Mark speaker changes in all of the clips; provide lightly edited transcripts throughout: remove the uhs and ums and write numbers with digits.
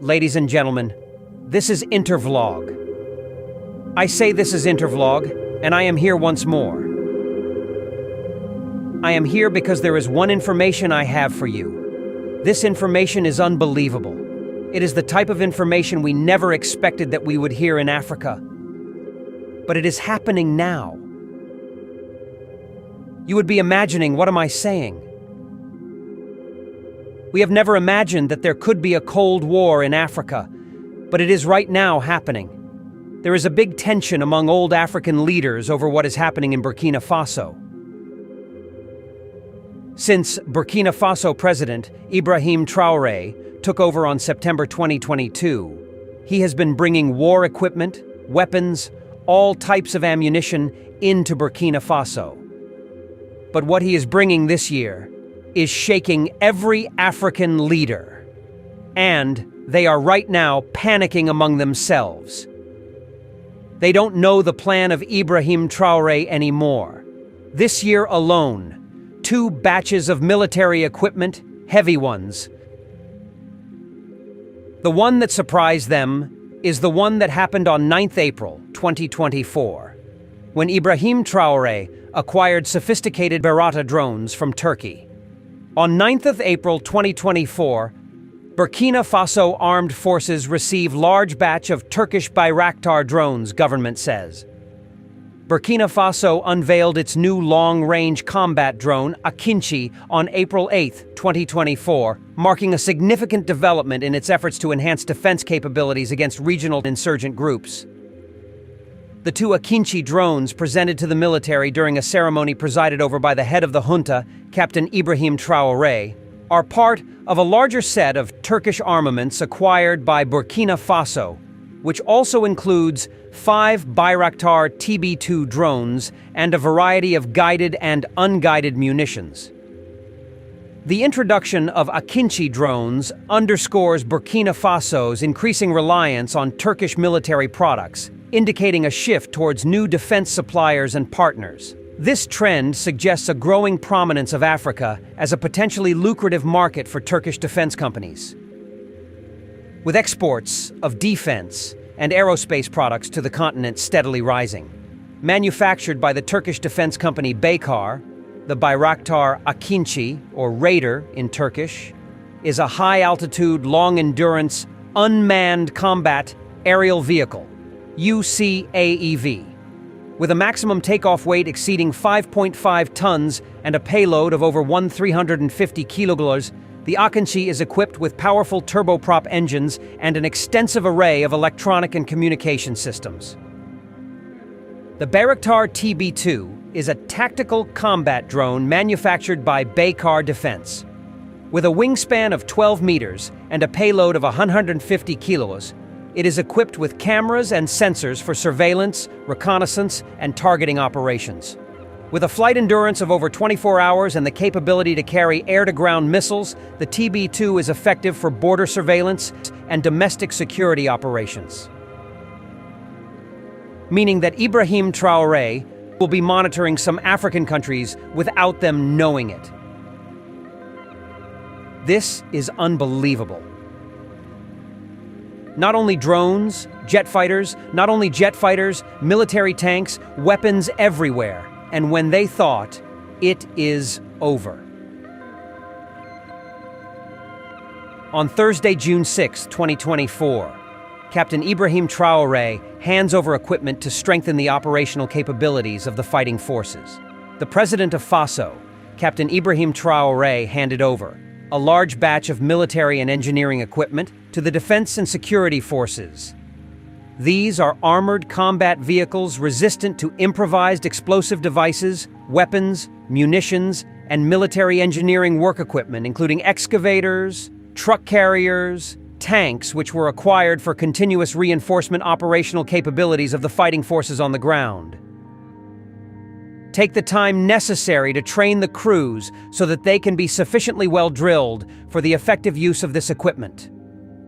Speaker 1: Ladies and gentlemen, this is Intervlog. I say this is Intervlog, and I am here once more. I am here because there is one information I have for you. This information is unbelievable. It is the type of information we never expected that we would hear in Africa. But it is happening now. You would be imagining, what am I saying? We have never imagined that there could be a Cold War in Africa, but it is right now happening. There is a big tension among old African leaders over what is happening in Burkina Faso. Since Burkina Faso President Ibrahim Traoré took over on September 2022, he has been bringing war equipment, weapons, all types of ammunition into Burkina Faso. But what he is bringing this year is shaking every African leader. And they are right now panicking among themselves. They don't know the plan of Ibrahim Traoré anymore. This year alone, 2 batches of military equipment, heavy ones. The one that surprised them is the one that happened on 9th April 2024, when Ibrahim Traoré acquired sophisticated Bayraktar drones from Turkey. On 9th of April 2024, Burkina Faso Armed Forces received large batch of Turkish Bayraktar drones, government says. Burkina Faso unveiled its new long-range combat drone, Akinci, on April 8, 2024, marking a significant development in its efforts to enhance defense capabilities against regional insurgent groups. The 2 Akinci drones presented to the military during a ceremony presided over by the head of the junta, Captain Ibrahim Traoré, are part of a larger set of Turkish armaments acquired by Burkina Faso, which also includes 5 Bayraktar TB2 drones and a variety of guided and unguided munitions. The introduction of Akinci drones underscores Burkina Faso's increasing reliance on Turkish military products, indicating a shift towards new defense suppliers and partners. This trend suggests a growing prominence of Africa as a potentially lucrative market for Turkish defense companies. With exports of defense and aerospace products to the continent steadily rising, manufactured by the Turkish defense company Baykar, the Bayraktar Akinci, or Raider in Turkish, is a high-altitude, long-endurance, unmanned combat aerial vehicle, UCAEV. With a maximum takeoff weight exceeding 5.5 tons and a payload of over 1,350 kilograms, the Akinci is equipped with powerful turboprop engines and an extensive array of electronic and communication systems. The Bayraktar TB2 is a tactical combat drone manufactured by Baykar Defense. With a wingspan of 12 meters and a payload of 150 kilos, it is equipped with cameras and sensors for surveillance, reconnaissance, and targeting operations. With a flight endurance of over 24 hours and the capability to carry air-to-ground missiles, the TB2 is effective for border surveillance and domestic security operations. Meaning that Ibrahim Traoré will be monitoring some African countries without them knowing it. This is unbelievable. Not only drones, jet fighters, military tanks, weapons everywhere. And when they thought, it is over. On Thursday, June 6, 2024, Captain Ibrahim Traoré hands over equipment to strengthen the operational capabilities of the fighting forces. The president of Faso, Captain Ibrahim Traoré, handed over a large batch of military and engineering equipment to the defense and security forces. These are armored combat vehicles resistant to improvised explosive devices, weapons, munitions, and military engineering work equipment, including excavators, truck carriers, tanks, which were acquired for continuous reinforcement operational capabilities of the fighting forces on the ground. Take the time necessary to train the crews so that they can be sufficiently well drilled for the effective use of this equipment.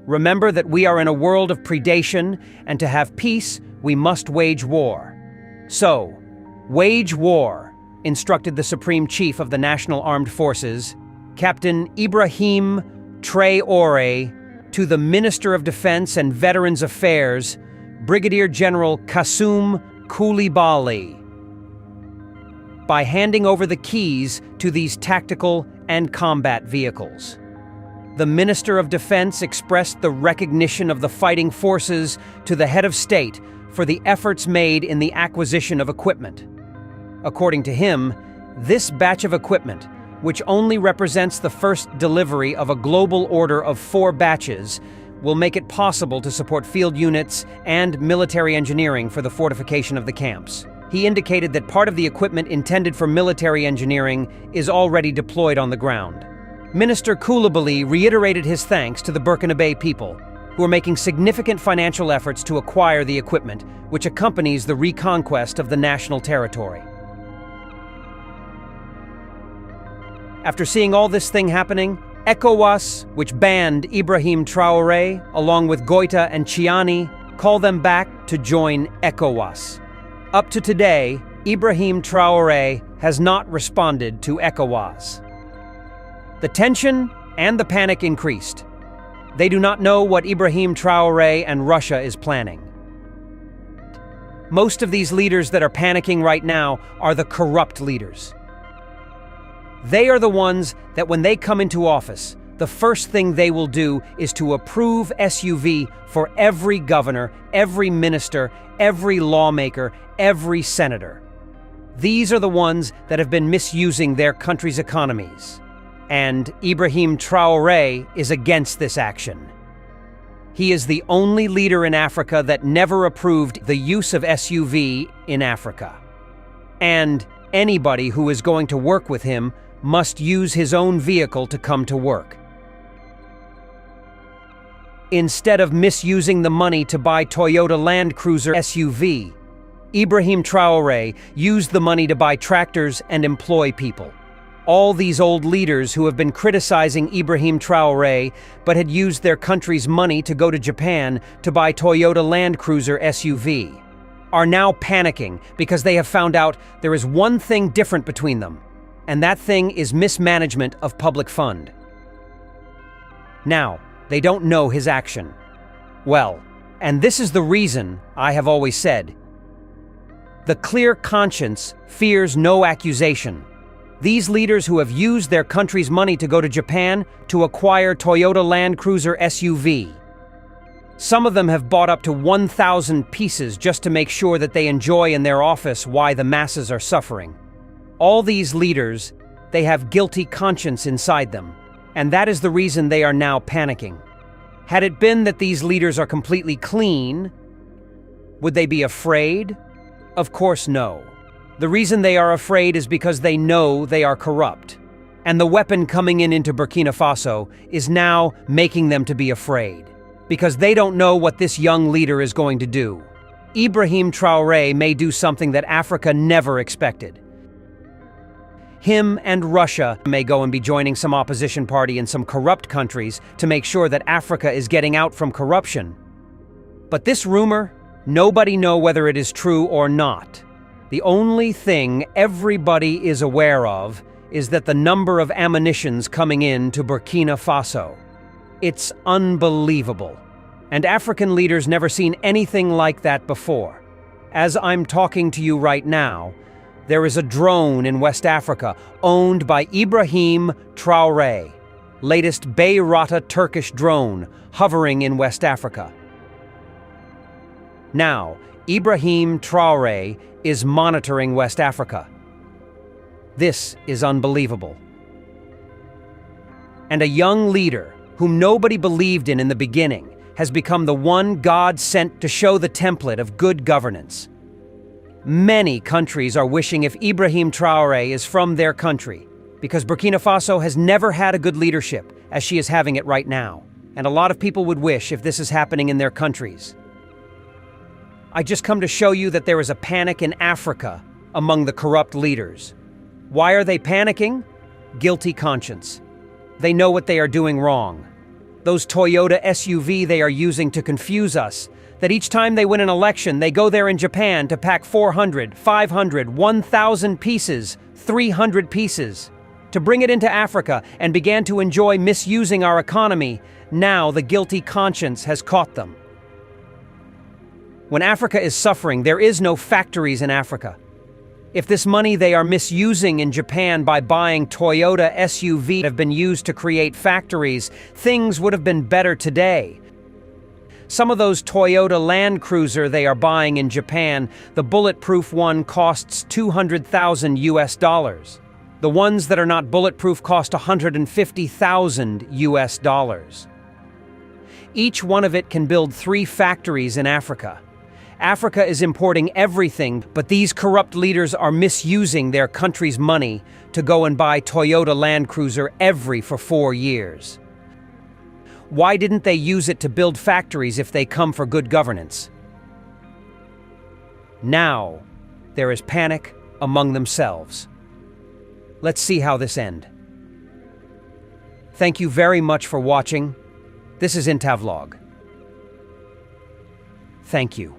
Speaker 1: Remember that we are in a world of predation, and to have peace, we must wage war. So, wage war, instructed the Supreme Chief of the National Armed Forces, Captain Ibrahim Traoré, to the Minister of Defense and Veterans Affairs, Brigadier General Kasum Koulibaly, by handing over the keys to these tactical and combat vehicles. The Minister of Defense expressed the recognition of the fighting forces to the head of state for the efforts made in the acquisition of equipment. According to him, this batch of equipment, which only represents the first delivery of a global order of 4 batches, will make it possible to support field units and military engineering for the fortification of the camps. He indicated that part of the equipment intended for military engineering is already deployed on the ground. Minister Koulibaly reiterated his thanks to the Burkina Faso people, who are making significant financial efforts to acquire the equipment, which accompanies the reconquest of the national territory. After seeing all this thing happening, ECOWAS, which banned Ibrahim Traoré, along with Goita and Chiani, call them back to join ECOWAS. Up to today, Ibrahim Traoré has not responded to ECOWAS. The tension and the panic increased. They do not know what Ibrahim Traoré and Russia is planning. Most of these leaders that are panicking right now are the corrupt leaders. They are the ones that when they come into office, the first thing they will do is to approve SUV for every governor, every minister, every lawmaker, every senator. These are the ones that have been misusing their country's economies. And Ibrahim Traoré is against this action. He is the only leader in Africa that never approved the use of SUV in Africa. And anybody who is going to work with him must use his own vehicle to come to work. Instead of misusing the money to buy Toyota Land Cruiser SUV, Ibrahim Traoré used the money to buy tractors and employ people. All these old leaders who have been criticizing Ibrahim Traoré but had used their country's money to go to Japan to buy Toyota Land Cruiser SUV are now panicking because they have found out there is one thing different between them, and that thing is mismanagement of public fund. Now, they don't know his action. Well, and this is the reason I have always said, the clear conscience fears no accusation. These leaders who have used their country's money to go to Japan to acquire Toyota Land Cruiser SUV. Some of them have bought up to 1,000 pieces just to make sure that they enjoy in their office why the masses are suffering. All these leaders, they have guilty conscience inside them, and that is the reason they are now panicking. Had it been that these leaders are completely clean, would they be afraid? Of course no. The reason they are afraid is because they know they are corrupt. And the weapon coming into Burkina Faso is now making them to be afraid. Because they don't know what this young leader is going to do. Ibrahim Traoré may do something that Africa never expected. Him and Russia may go and be joining some opposition party in some corrupt countries to make sure that Africa is getting out from corruption. But this rumor, nobody knows whether it is true or not. The only thing everybody is aware of is that the number of ammunitions coming in to Burkina Faso. It's unbelievable. And African leaders never seen anything like that before. As I'm talking to you right now, there is a drone in West Africa owned by Ibrahim Traoré, latest Bayrata Turkish drone hovering in West Africa. Now, Ibrahim Traoré is monitoring West Africa. This is unbelievable. And a young leader whom nobody believed in the beginning has become the one God sent to show the template of good governance. Many countries are wishing if Ibrahim Traoré is from their country, because Burkina Faso has never had a good leadership as she is having it right now. And a lot of people would wish if this is happening in their countries. I just come to show you that there is a panic in Africa among the corrupt leaders. Why are they panicking? Guilty conscience. They know what they are doing wrong. Those Toyota SUV they are using to confuse us, that each time they win an election, they go there in Japan to pack 400, 500, 1,000 pieces, 300 pieces, to bring it into Africa and began to enjoy misusing our economy. Now the guilty conscience has caught them. When Africa is suffering, there is no factories in Africa. If this money they are misusing in Japan by buying Toyota SUV have been used to create factories, things would have been better today. Some of those Toyota Land Cruiser they are buying in Japan, the bulletproof one costs $200,000. The ones that are not bulletproof cost $150,000. Each one of it can build 3 factories in Africa. Africa is importing everything, but these corrupt leaders are misusing their country's money to go and buy Toyota Land Cruiser for 4 years. Why didn't they use it to build factories if they come for good governance? Now, there is panic among themselves. Let's see how this ends. Thank you very much for watching. This is Intavlog. Thank you.